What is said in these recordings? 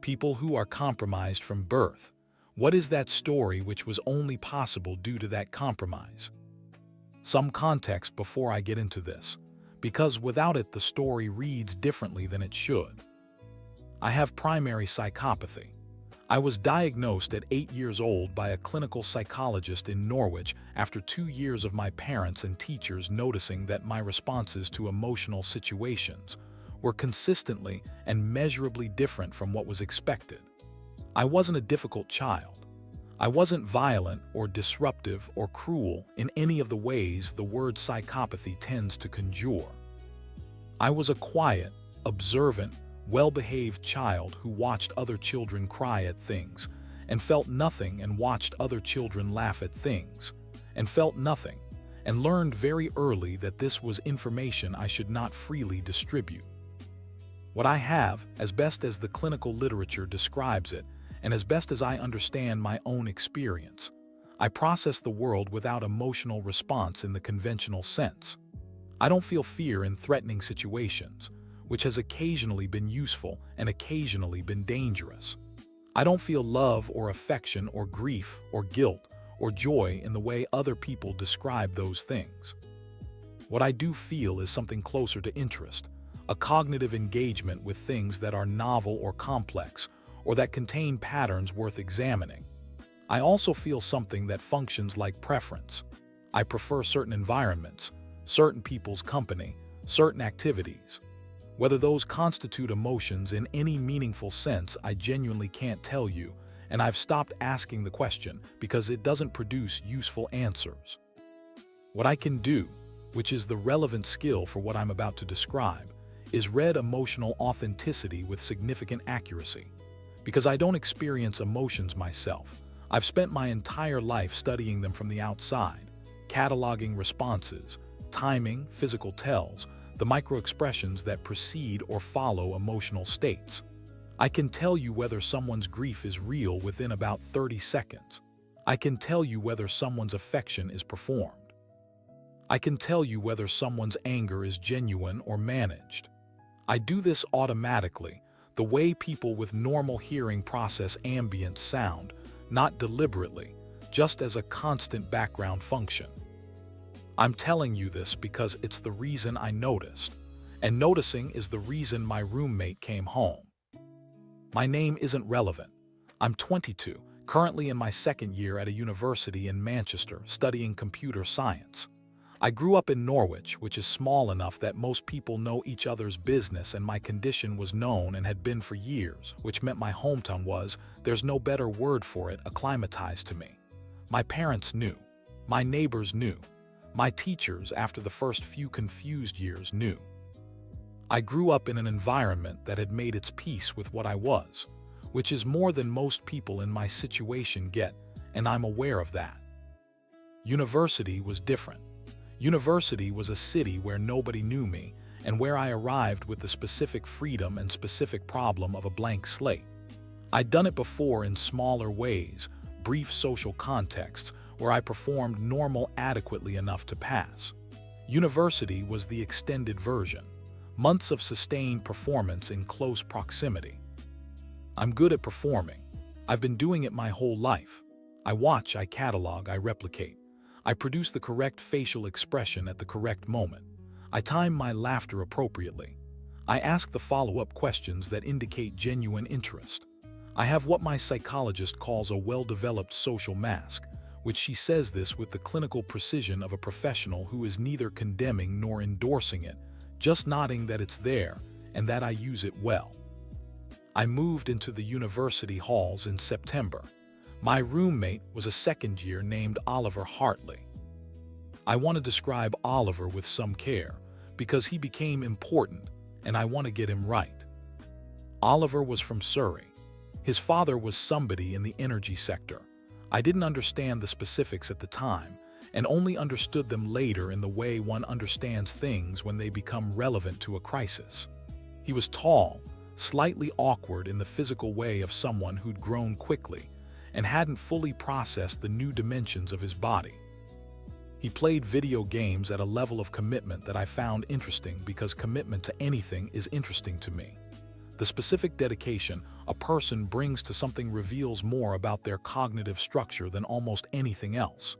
People who are compromised from birth. What is that story which was only possible due to that compromise? Some context before I get into this, because without it the story reads differently than it should. I have primary psychopathy. I was diagnosed at 8 years old by a clinical psychologist in Norwich after 2 years of my parents and teachers noticing that my responses to emotional situations were consistently and measurably different from what was expected. I wasn't a difficult child. I wasn't violent or disruptive or cruel in any of the ways the word psychopathy tends to conjure. I was a quiet, observant, well-behaved child who watched other children cry at things and felt nothing, and watched other children laugh at things and felt nothing, and learned very early that this was information I should not freely distribute. What I have, as best as the clinical literature describes it, and as best as I understand my own experience, I process the world without emotional response in the conventional sense. I don't feel fear in threatening situations, which has occasionally been useful and occasionally been dangerous. I don't feel love or affection or grief or guilt or joy in the way other people describe those things. What I do feel is something closer to interest, a cognitive engagement with things that are novel or complex, or that contain patterns worth examining. I also feel something that functions like preference. I prefer certain environments, certain people's company, certain activities. Whether those constitute emotions in any meaningful sense, I genuinely can't tell you, and I've stopped asking the question because it doesn't produce useful answers. What I can do, which is the relevant skill for what I'm about to describe, is read emotional authenticity with significant accuracy. Because I don't experience emotions myself, I've spent my entire life studying them from the outside, cataloging responses, timing, physical tells, the microexpressions that precede or follow emotional states. I can tell you whether someone's grief is real within about 30 seconds. I can tell you whether someone's affection is performed. I can tell you whether someone's anger is genuine or managed. I do this automatically, the way people with normal hearing process ambient sound, not deliberately, just as a constant background function. I'm telling you this because it's the reason I noticed, and noticing is the reason my roommate came home. My name isn't relevant. I'm 22, currently in my second year at a university in Manchester studying computer science. I grew up in Norwich, which is small enough that most people know each other's business, and my condition was known and had been for years, which meant my hometown was, there's no better word for it, acclimatized to me. My parents knew. My neighbors knew. My teachers, after the first few confused years, knew. I grew up in an environment that had made its peace with what I was, which is more than most people in my situation get, and I'm aware of that. University was different. University was a city where nobody knew me, and where I arrived with the specific freedom and specific problem of a blank slate. I'd done it before in smaller ways, brief social contexts, where I performed normal adequately enough to pass. University was the extended version, months of sustained performance in close proximity. I'm good at performing. I've been doing it my whole life. I watch, I catalog, I replicate. I produce the correct facial expression at the correct moment. I time my laughter appropriately. I ask the follow-up questions that indicate genuine interest. I have what my psychologist calls a well-developed social mask, which she says this with the clinical precision of a professional who is neither condemning nor endorsing it, just nodding that it's there and that I use it well. I moved into the university halls in September. My roommate was a second year named Oliver Hartley. I want to describe Oliver with some care because he became important and I want to get him right. Oliver was from Surrey. His father was somebody in the energy sector. I didn't understand the specifics at the time and only understood them later in the way one understands things when they become relevant to a crisis. He was tall, slightly awkward in the physical way of someone who'd grown quickly and hadn't fully processed the new dimensions of his body. He played video games at a level of commitment that I found interesting because commitment to anything is interesting to me. The specific dedication a person brings to something reveals more about their cognitive structure than almost anything else.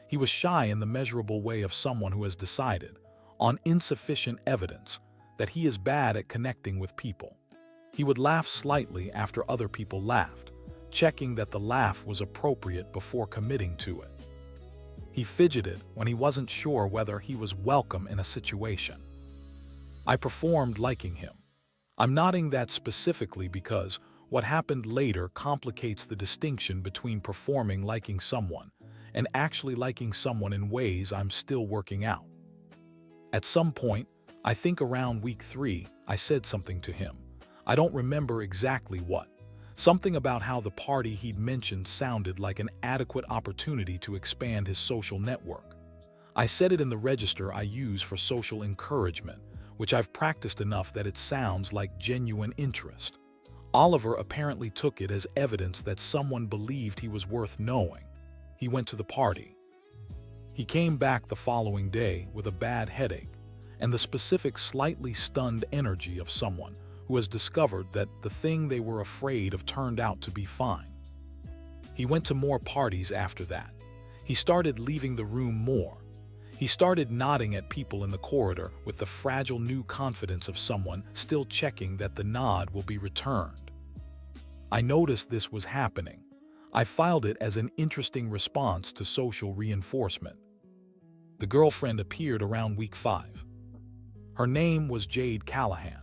He was shy in the measurable way of someone who has decided, on insufficient evidence, that he is bad at connecting with people. He would laugh slightly after other people laughed, checking that the laugh was appropriate before committing to it. He fidgeted when he wasn't sure whether he was welcome in a situation. I performed liking him. I'm noting that specifically because what happened later complicates the distinction between performing liking someone and actually liking someone in ways I'm still working out. At some point, I think around week 3, I said something to him. I don't remember exactly what. Something about how the party he'd mentioned sounded like an adequate opportunity to expand his social network. I said it in the register I use for social encouragement, which I've practiced enough that it sounds like genuine interest. Oliver apparently took it as evidence that someone believed he was worth knowing. He went to the party. He came back the following day with a bad headache and the specific slightly stunned energy of someone who has discovered that the thing they were afraid of turned out to be fine. He went to more parties after that. He started leaving the room more. He started nodding at people in the corridor with the fragile new confidence of someone still checking that the nod will be returned. I noticed this was happening. I filed it as an interesting response to social reinforcement. The girlfriend appeared around week 5. Her name was Jade Callahan.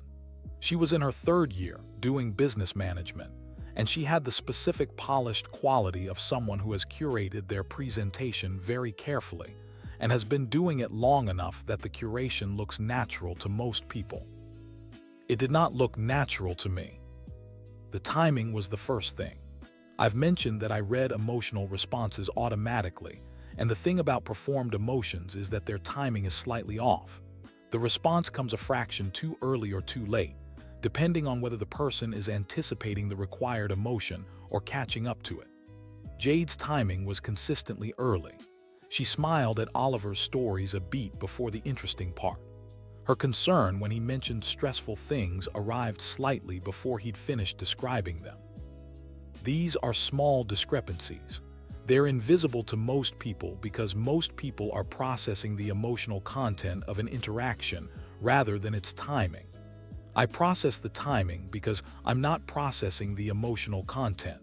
She was in her 3rd year, doing business management, and she had the specific polished quality of someone who has curated their presentation very carefully and has been doing it long enough that the curation looks natural to most people. It did not look natural to me. The timing was the first thing. I've mentioned that I read emotional responses automatically, and the thing about performed emotions is that their timing is slightly off. The response comes a fraction too early or too late, depending on whether the person is anticipating the required emotion or catching up to it. Jade's timing was consistently early. She smiled at Oliver's stories a beat before the interesting part. Her concern when he mentioned stressful things arrived slightly before he'd finished describing them. These are small discrepancies. They're invisible to most people because most people are processing the emotional content of an interaction rather than its timing. I process the timing because I'm not processing the emotional content.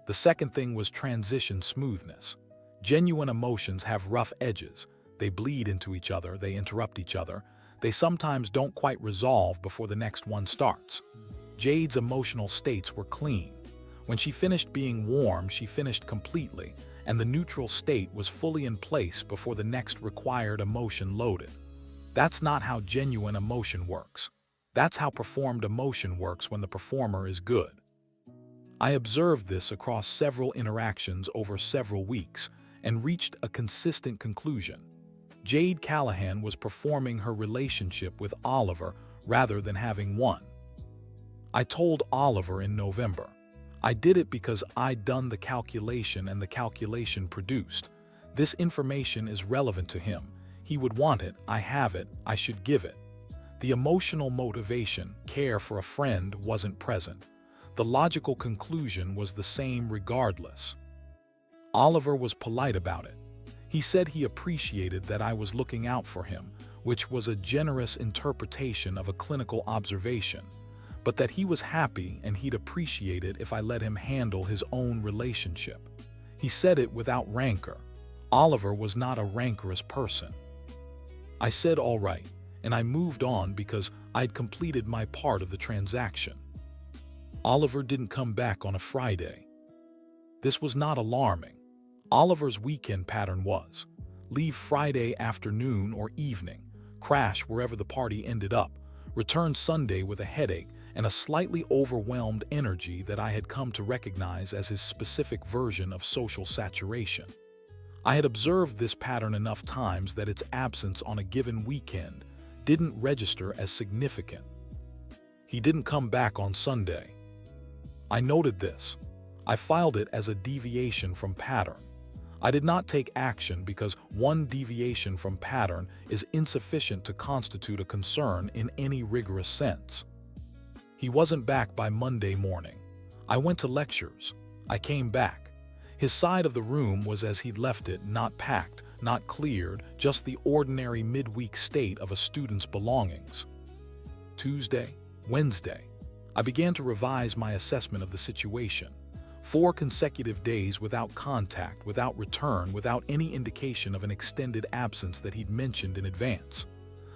The second thing was transition smoothness. Genuine emotions have rough edges. They bleed into each other, they interrupt each other. They sometimes don't quite resolve before the next one starts. Jade's emotional states were clean. When she finished being warm, she finished completely, and the neutral state was fully in place before the next required emotion loaded. That's not how genuine emotion works. That's how performed emotion works when the performer is good. I observed this across several interactions over several weeks and reached a consistent conclusion. Jade Callahan was performing her relationship with Oliver rather than having one. I told Oliver in November. I did it because I'd done the calculation and the calculation produced. This information is relevant to him. He would want it, I have it, I should give it. The emotional motivation, care for a friend, wasn't present. The logical conclusion was the same regardless. Oliver was polite about it. He said he appreciated that I was looking out for him, which was a generous interpretation of a clinical observation, but that he was happy and he'd appreciate it if I let him handle his own relationship. He said it without rancor. Oliver was not a rancorous person. I said all right, and I moved on because I'd completed my part of the transaction. Oliver didn't come back on a Friday. This was not alarming. Oliver's weekend pattern was leave Friday afternoon or evening, crash wherever the party ended up, return Sunday with a headache and a slightly overwhelmed energy that I had come to recognize as his specific version of social saturation. I had observed this pattern enough times that its absence on a given weekend didn't register as significant. He didn't come back on Sunday. I noted this. I filed it as a deviation from pattern. I did not take action because one deviation from pattern is insufficient to constitute a concern in any rigorous sense. He wasn't back by Monday morning. I went to lectures. I came back. His side of the room was as he'd left it, not packed, not cleared, just the ordinary midweek state of a student's belongings. Tuesday, Wednesday, I began to revise my assessment of the situation. 4 consecutive days without contact, without return, without any indication of an extended absence that he'd mentioned in advance.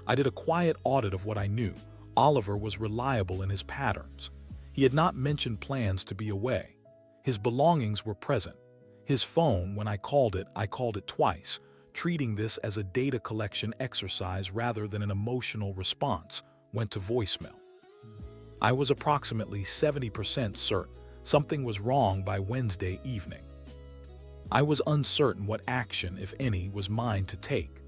I did a quiet audit of what I knew. Oliver was reliable in his patterns. He had not mentioned plans to be away. His belongings were present. His phone, when I called it twice, treating this as a data collection exercise rather than an emotional response, went to voicemail. I was approximately 70% certain something was wrong by Wednesday evening. I was uncertain what action, if any, was mine to take.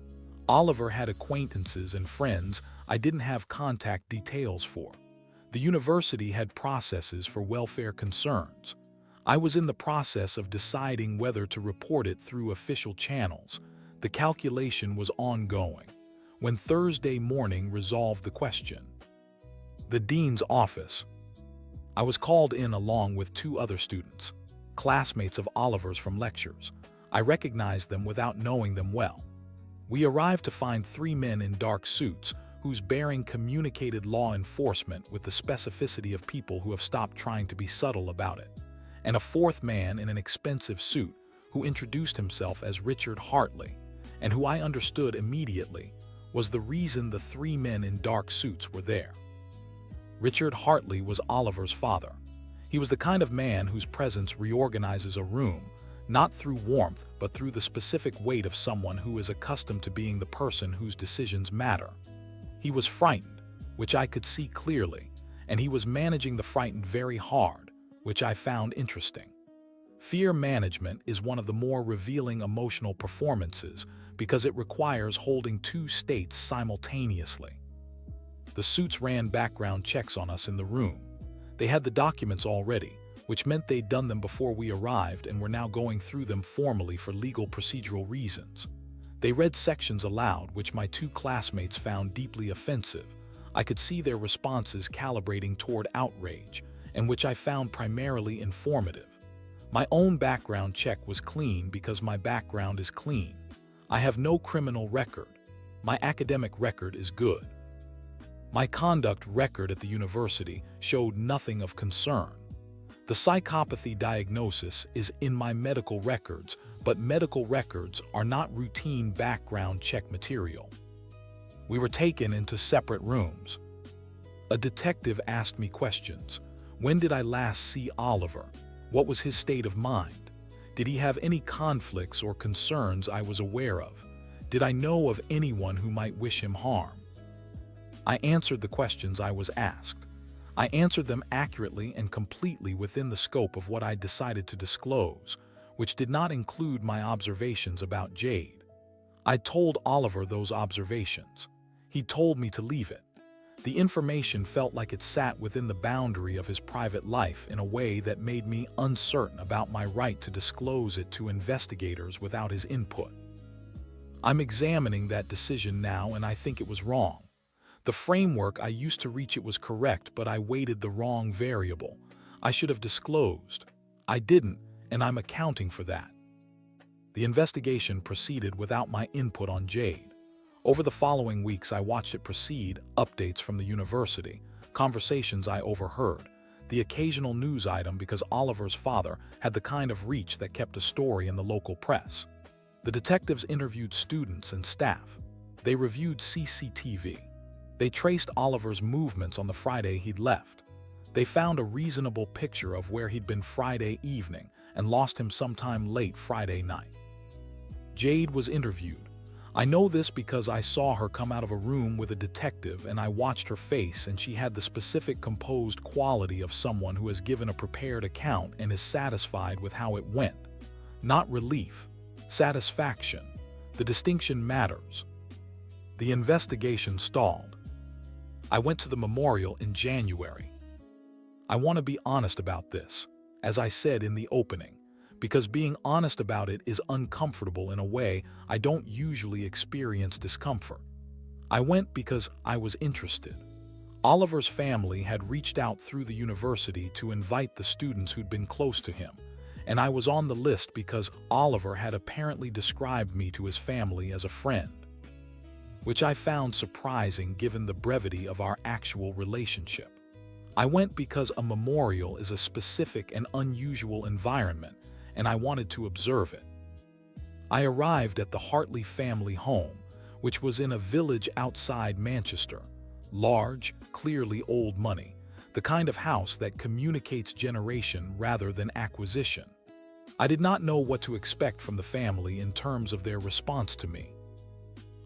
Oliver had acquaintances and friends I didn't have contact details for. The university had processes for welfare concerns. I was in the process of deciding whether to report it through official channels. The calculation was ongoing, when Thursday morning resolved the question. The dean's office. I was called in along with 2 other students, classmates of Oliver's from lectures. I recognized them without knowing them well. We arrived to find 3 men in dark suits whose bearing communicated law enforcement with the specificity of people who have stopped trying to be subtle about it, and a 4th man in an expensive suit who introduced himself as Richard Hartley, and who I understood immediately was the reason the 3 men in dark suits were there. Richard Hartley was Oliver's father. He was the kind of man whose presence reorganizes a room, not through warmth, but through the specific weight of someone who is accustomed to being the person whose decisions matter. He was frightened, which I could see clearly, and he was managing the frightened very hard, which I found interesting. Fear management is one of the more revealing emotional performances because it requires holding 2 states simultaneously. The suits ran background checks on us in the room. They had the documents already, which meant they'd done them before we arrived and were now going through them formally for legal procedural reasons. They read sections aloud, which my 2 classmates found deeply offensive. I could see their responses calibrating toward outrage, and which I found primarily informative. My own background check was clean because my background is clean. I have no criminal record. My academic record is good. My conduct record at the university showed nothing of concern. The psychopathy diagnosis is in my medical records, but medical records are not routine background check material. We were taken into separate rooms. A detective asked me questions. When did I last see Oliver? What was his state of mind? Did he have any conflicts or concerns I was aware of? Did I know of anyone who might wish him harm? I answered the questions I was asked. I answered them accurately and completely within the scope of what I decided to disclose, which did not include my observations about Jade. I told Oliver those observations. He told me to leave it. The information felt like it sat within the boundary of his private life in a way that made me uncertain about my right to disclose it to investigators without his input. I'm examining that decision now, and I think it was wrong. The framework I used to reach it was correct, but I weighted the wrong variable. I should have disclosed. I didn't, and I'm accounting for that. The investigation proceeded without my input on Jade. Over the following weeks, I watched it proceed, updates from the university, conversations I overheard, the occasional news item because Oliver's father had the kind of reach that kept a story in the local press. The detectives interviewed students and staff. They reviewed CCTV. They traced Oliver's movements on the Friday he'd left. They found a reasonable picture of where he'd been Friday evening and lost him sometime late Friday night. Jade was interviewed. I know this because I saw her come out of a room with a detective and I watched her face, and she had the specific composed quality of someone who has given a prepared account and is satisfied with how it went. Not relief, satisfaction. The distinction matters. The investigation stalled. I went to the memorial in January. I want to be honest about this, as I said in the opening, because being honest about it is uncomfortable in a way I don't usually experience discomfort. I went because I was interested. Oliver's family had reached out through the university to invite the students who'd been close to him, and I was on the list because Oliver had apparently described me to his family as a friend, which I found surprising given the brevity of our actual relationship. I went because a memorial is a specific and unusual environment, and I wanted to observe it. I arrived at the Hartley family home, which was in a village outside Manchester. Large, clearly old money, the kind of house that communicates generation rather than acquisition. I did not know what to expect from the family in terms of their response to me.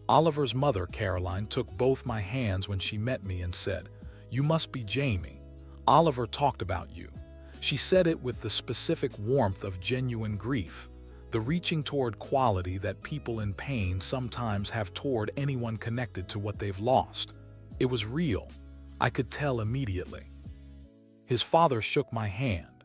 Oliver's mother, Caroline, took both my hands when she met me and said, "You must be Jamie. Oliver talked about you." She said it with the specific warmth of genuine grief, the reaching toward quality that people in pain sometimes have toward anyone connected to what they've lost. It was real. I could tell immediately. His father shook my hand.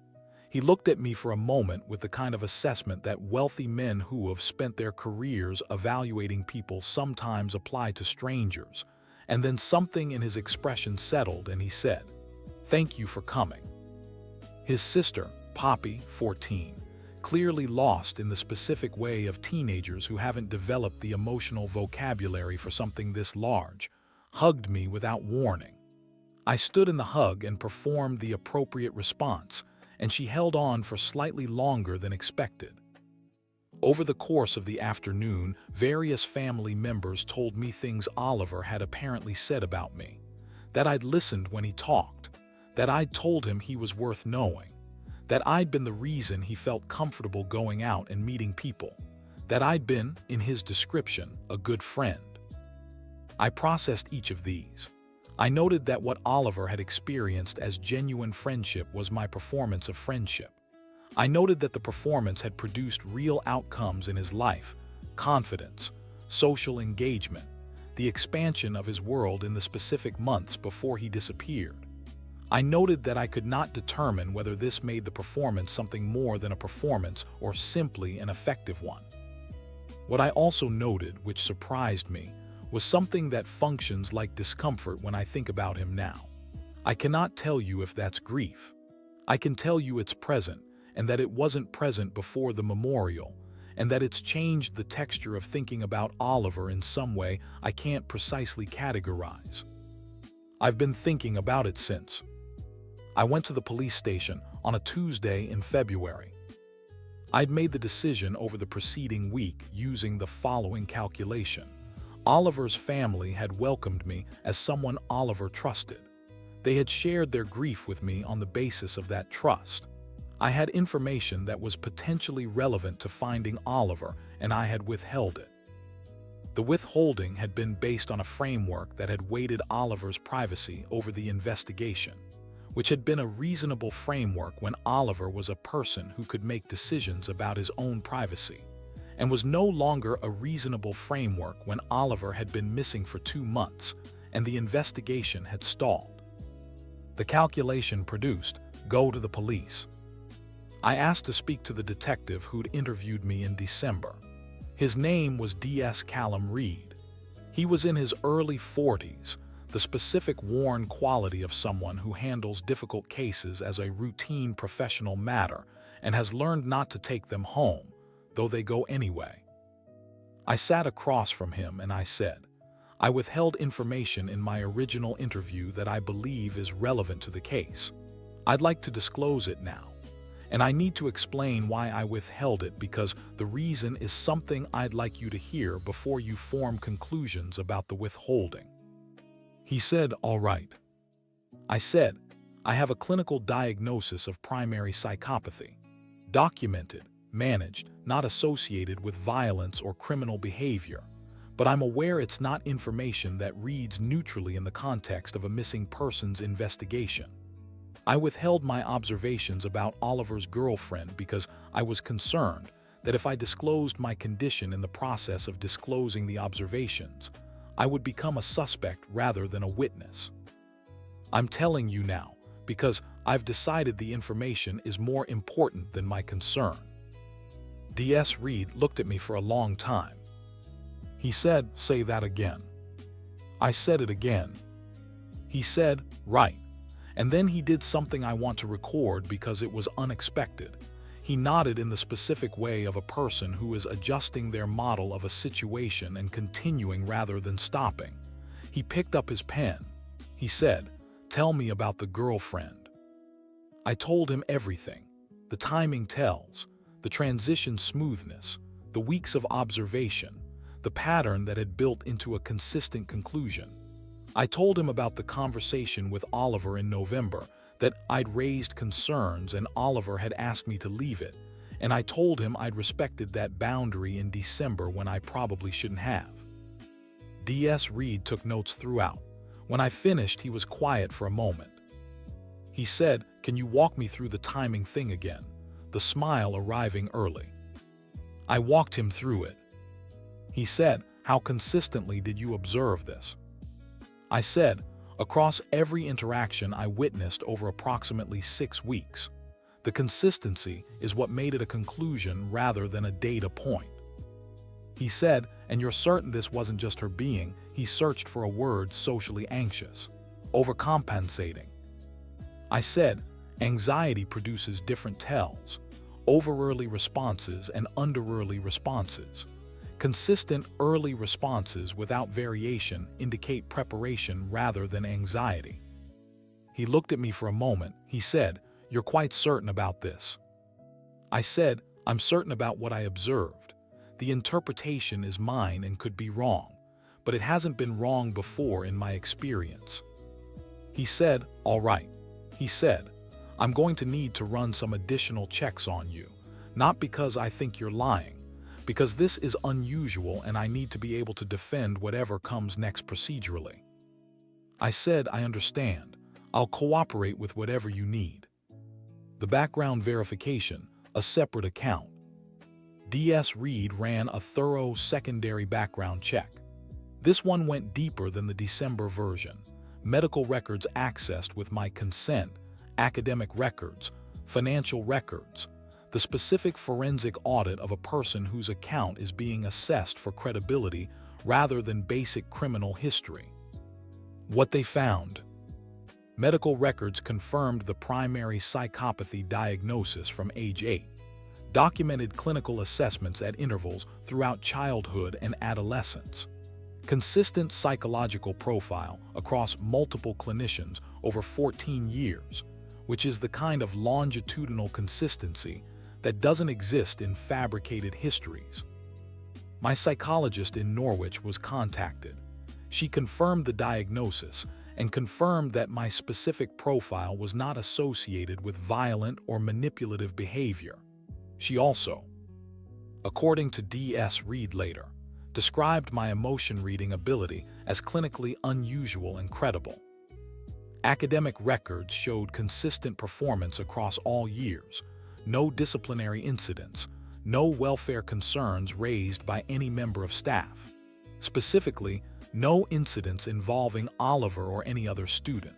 He looked at me for a moment with the kind of assessment that wealthy men who have spent their careers evaluating people sometimes apply to strangers, and then something in his expression settled and he said, "Thank you for coming." His sister, Poppy, 14, clearly lost in the specific way of teenagers who haven't developed the emotional vocabulary for something this large, hugged me without warning. I stood in the hug and performed the appropriate response, and she held on for slightly longer than expected. Over the course of the afternoon, various family members told me things Oliver had apparently said about me, that I'd listened when he talked, that I'd told him he was worth knowing, that I'd been the reason he felt comfortable going out and meeting people, that I'd been, in his description, a good friend. I processed each of these. I noted that what Oliver had experienced as genuine friendship was my performance of friendship. I noted that the performance had produced real outcomes in his life: confidence, social engagement, the expansion of his world in the specific months before he disappeared. I noted that I could not determine whether this made the performance something more than a performance or simply an effective one. What I also noted, which surprised me, was something that functions like discomfort when I think about him now. I cannot tell you if that's grief. I can tell you it's present, and that it wasn't present before the memorial, and that it's changed the texture of thinking about Oliver in some way I can't precisely categorize. I've been thinking about it since. I went to the police station on a Tuesday in February. I'd made the decision over the preceding week using the following calculation. Oliver's family had welcomed me as someone Oliver trusted. They had shared their grief with me on the basis of that trust. I had information that was potentially relevant to finding Oliver, and I had withheld it. The withholding had been based on a framework that had weighted Oliver's privacy over the investigation, which had been a reasonable framework when Oliver was a person who could make decisions about his own privacy, and was no longer a reasonable framework when Oliver had been missing for 2 months and the investigation had stalled. The calculation produced, go to the police. I asked to speak to the detective who'd interviewed me in December. His name was D.S. Callum Reed. He was in his early 40s, the specific worn quality of someone who handles difficult cases as a routine professional matter and has learned not to take them home, though they go anyway. I sat across from him and I said, "I withheld information in my original interview that I believe is relevant to the case. I'd like to disclose it now, and I need to explain why I withheld it because the reason is something I'd like you to hear before you form conclusions about the withholding." He said, "All right." I said, "I have a clinical diagnosis of primary psychopathy, documented, managed, not associated with violence or criminal behavior, but I'm aware it's not information that reads neutrally in the context of a missing persons investigation. I withheld my observations about Oliver's girlfriend because I was concerned that if I disclosed my condition in the process of disclosing the observations, I would become a suspect rather than a witness. I'm telling you now because I've decided the information is more important than my concern." D.S. Reed looked at me for a long time. He said, "Say that again." I said it again. He said, "Right." And then he did something I want to record because it was unexpected. He nodded in the specific way of a person who is adjusting their model of a situation and continuing rather than stopping. He picked up his pen. He said, "Tell me about the girlfriend." I told him everything. The timing tells, the transition smoothness, the weeks of observation, the pattern that had built into a consistent conclusion. I told him about the conversation with Oliver in November, that I'd raised concerns and Oliver had asked me to leave it, and I told him I'd respected that boundary in December when I probably shouldn't have. D.S. Reed took notes throughout. When I finished, he was quiet for a moment. He said, "Can you walk me through the timing thing again?" The smile arriving early. I walked him through it. He said, "How consistently did you observe this?" I said, "Across every interaction I witnessed over approximately 6 weeks. The consistency is what made it a conclusion rather than a data point." He said, "And you're certain this wasn't just her being," he searched for a word, socially anxious, overcompensating. I said, "Anxiety produces different tells, over-early responses and under-early responses. Consistent early responses without variation indicate preparation rather than anxiety." He looked at me for a moment. He said, "You're quite certain about this?" I said, "I'm certain about what I observed. The interpretation is mine and could be wrong, but it hasn't been wrong before in my experience." He said, "All right." He said, "I'm going to need to run some additional checks on you, not because I think you're lying, because this is unusual and I need to be able to defend whatever comes next procedurally." I said, "I understand. I'll cooperate with whatever you need." The background verification, a separate account. D.S. Reed ran a thorough secondary background check. This one went deeper than the December version. Medical records accessed with my consent, academic records, financial records, the specific forensic audit of a person whose account is being assessed for credibility rather than basic criminal history. What they found. Medical records confirmed the primary psychopathy diagnosis from age 8. Documented clinical assessments at intervals throughout childhood and adolescence. Consistent psychological profile across multiple clinicians over 14 years, which is the kind of longitudinal consistency that doesn't exist in fabricated histories. My psychologist in Norwich was contacted. She confirmed the diagnosis and confirmed that my specific profile was not associated with violent or manipulative behavior. She also, according to D.S. Reed later, described my emotion reading ability as clinically unusual and credible. Academic records showed consistent performance across all years, no disciplinary incidents, no welfare concerns raised by any member of staff. Specifically, no incidents involving Oliver or any other student.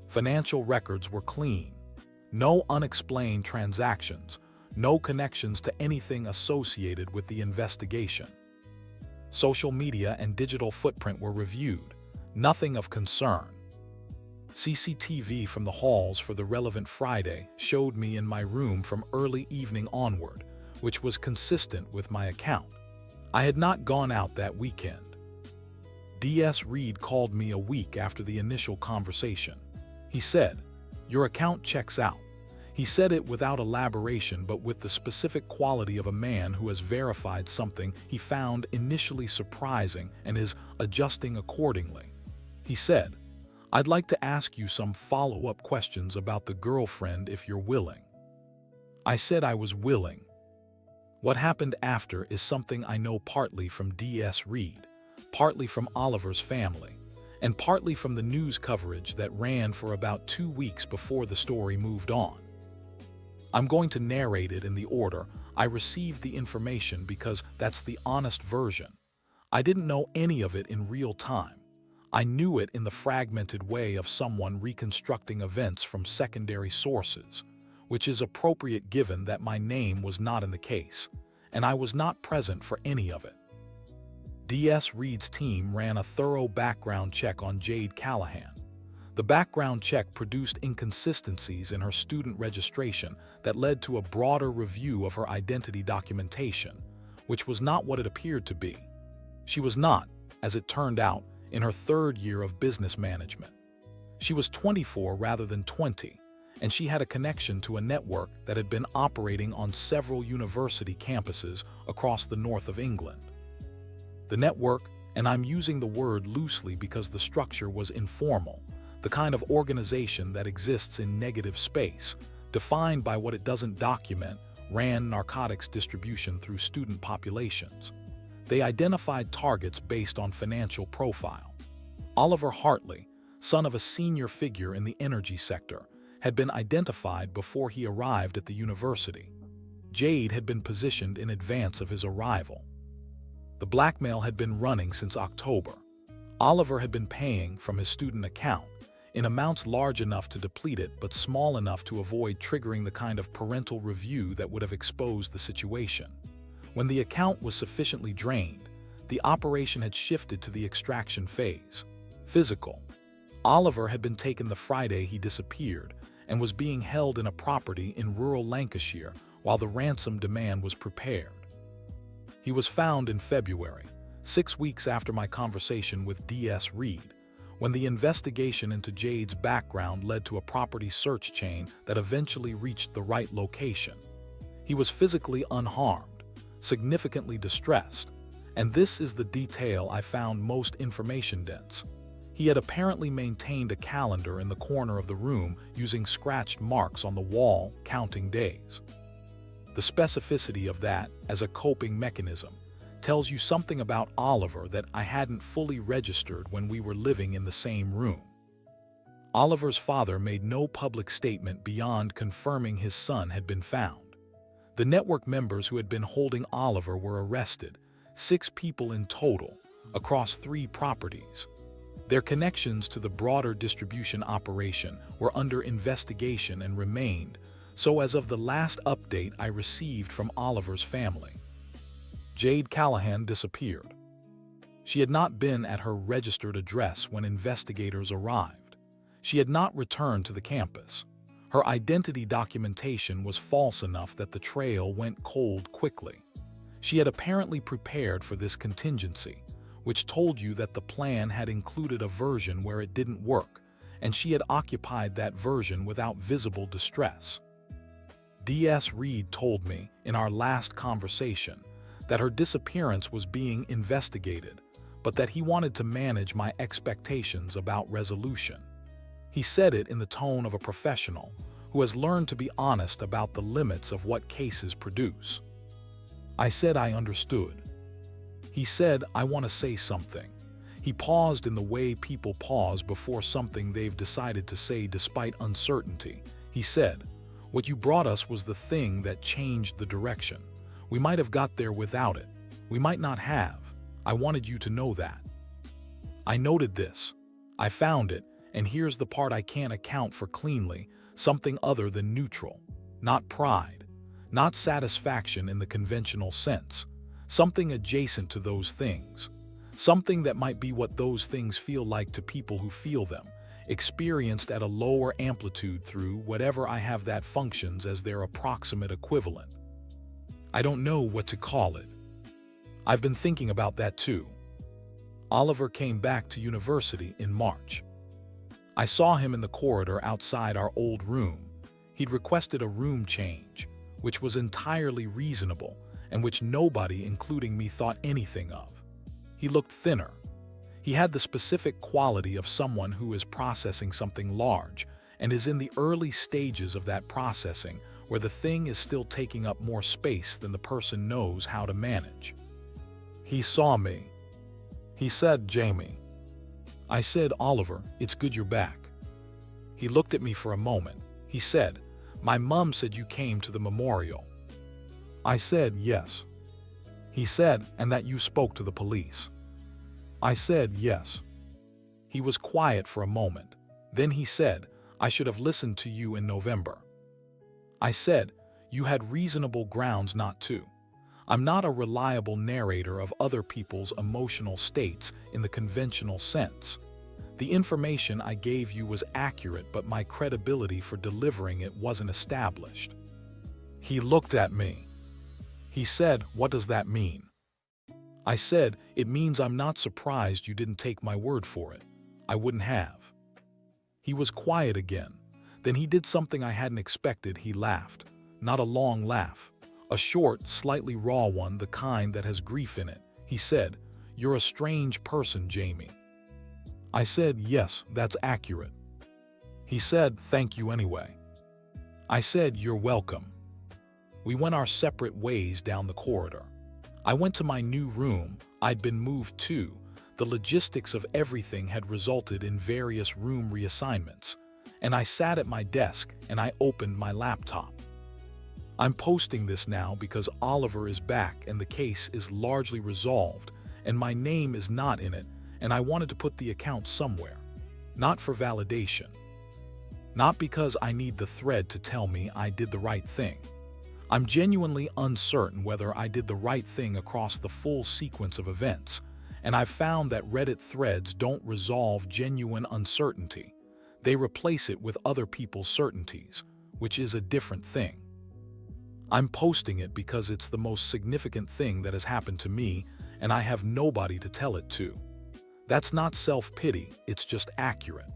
Financial records were clean. No unexplained transactions, no connections to anything associated with the investigation. Social media and digital footprint were reviewed, nothing of concern. CCTV from the halls for the relevant Friday showed me in my room from early evening onward, which was consistent with my account. I had not gone out that weekend. D.S. Reed called me a week after the initial conversation. He said, "Your account checks out." He said it without elaboration, but with the specific quality of a man who has verified something he found initially surprising and is adjusting accordingly. He said, "I'd like to ask you some follow-up questions about the girlfriend if you're willing." I said I was willing. What happened after is something I know partly from D.S. Reed, partly from Oliver's family, and partly from the news coverage that ran for about 2 weeks before the story moved on. I'm going to narrate it in the order I received the information because that's the honest version. I didn't know any of it in real time. I knew it in the fragmented way of someone reconstructing events from secondary sources, which is appropriate given that my name was not in the case, and I was not present for any of it. D.S. Reed's team ran a thorough background check on Jade Callahan. The background check produced inconsistencies in her student registration that led to a broader review of her identity documentation, which was not what it appeared to be. She was not, as it turned out, in her third year of business management. She was 24 rather than 20, and she had a connection to a network that had been operating on several university campuses across the north of England. The network, and I'm using the word loosely because the structure was informal, the kind of organization that exists in negative space, defined by what it doesn't document, ran narcotics distribution through student populations. They identified targets based on financial profile. Oliver Hartley, son of a senior figure in the energy sector, had been identified before he arrived at the university. Jade had been positioned in advance of his arrival. The blackmail had been running since October. Oliver had been paying from his student account, in amounts large enough to deplete it but small enough to avoid triggering the kind of parental review that would have exposed the situation. When the account was sufficiently drained, the operation had shifted to the extraction phase. Physical. Oliver had been taken the Friday he disappeared and was being held in a property in rural Lancashire while the ransom demand was prepared. He was found in February, 6 weeks after my conversation with D.S. Reed, when the investigation into Jade's background led to a property search chain that eventually reached the right location. He was physically unharmed, significantly distressed, and this is the detail I found most information-dense. He had apparently maintained a calendar in the corner of the room using scratched marks on the wall, counting days. The specificity of that, as a coping mechanism, tells you something about Oliver that I hadn't fully registered when we were living in the same room. Oliver's father made no public statement beyond confirming his son had been found. The network members who had been holding Oliver were arrested, 6 people in total, across 3 properties. Their connections to the broader distribution operation were under investigation and remained, so as of the last update I received from Oliver's family. Jade Callahan disappeared. She had not been at her registered address when investigators arrived. She had not returned to the campus. Her identity documentation was false enough that the trail went cold quickly. She had apparently prepared for this contingency, which told you that the plan had included a version where it didn't work, and she had occupied that version without visible distress. D.S. Reed told me, in our last conversation, that her disappearance was being investigated, but that he wanted to manage my expectations about resolution. He said it in the tone of a professional who has learned to be honest about the limits of what cases produce. I said I understood. He said, I want to say something. He paused in the way people pause before something they've decided to say despite uncertainty. He said, what you brought us was the thing that changed the direction. We might have got there without it. We might not have. I wanted you to know that. I noted this. I found it, and here's the part I can't account for cleanly, something other than neutral. Not pride. Not satisfaction in the conventional sense. Something adjacent to those things. Something that might be what those things feel like to people who feel them, experienced at a lower amplitude through whatever I have that functions as their approximate equivalent. I don't know what to call it. I've been thinking about that too. Oliver came back to university in March. I saw him in the corridor outside our old room. He'd requested a room change, which was entirely reasonable and which nobody, including me, thought anything of. He looked thinner. He had the specific quality of someone who is processing something large and is in the early stages of that processing, where the thing is still taking up more space than the person knows how to manage. He saw me. He said, Jamie. I said, Oliver, it's good you're back. He looked at me for a moment. He said, my mom said you came to the memorial. I said, yes. He said, and that you spoke to the police. I said, yes. He was quiet for a moment. Then he said, I should have listened to you in November. I said, you had reasonable grounds not to. I'm not a reliable narrator of other people's emotional states in the conventional sense. The information I gave you was accurate, but my credibility for delivering it wasn't established." He looked at me. He said, "What does that mean?" I said, "It means I'm not surprised you didn't take my word for it. I wouldn't have." He was quiet again. Then he did something I hadn't expected. He laughed. Not a long laugh. A short, slightly raw one, the kind that has grief in it. He said, "You're a strange person, Jamie." I said, "Yes, that's accurate." He said, "Thank you anyway." I said, "You're welcome." We went our separate ways down the corridor. I went to my new room. I'd been moved to. The logistics of everything had resulted in various room reassignments, and I sat at my desk and I opened my laptop. I'm posting this now because Oliver is back and the case is largely resolved, and my name is not in it, and I wanted to put the account somewhere. Not for validation. Not because I need the thread to tell me I did the right thing. I'm genuinely uncertain whether I did the right thing across the full sequence of events, and I've found that Reddit threads don't resolve genuine uncertainty. They replace it with other people's certainties, which is a different thing. I'm posting it because it's the most significant thing that has happened to me, and I have nobody to tell it to. That's not self-pity, it's just accurate.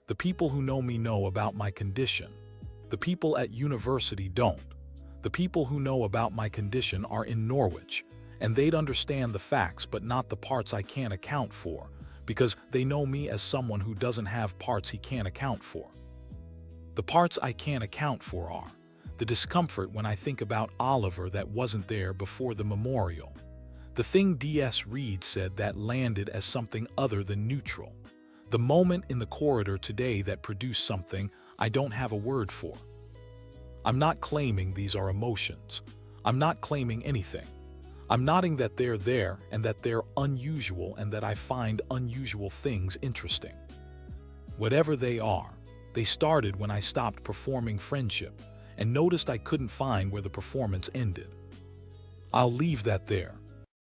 The people who know me know about my condition. The people at university don't. The people who know about my condition are in Norwich, and they'd understand the facts but not the parts I can't account for, because they know me as someone who doesn't have parts he can't account for. The parts I can't account for are the discomfort when I think about Oliver that wasn't there before the memorial, the thing D.S. Reed said that landed as something other than neutral, the moment in the corridor today that produced something I don't have a word for. I'm not claiming these are emotions. I'm not claiming anything. I'm nodding that they're there and that they're unusual and that I find unusual things interesting. Whatever they are, they started when I stopped performing friendship and noticed I couldn't find where the performance ended. I'll leave that there.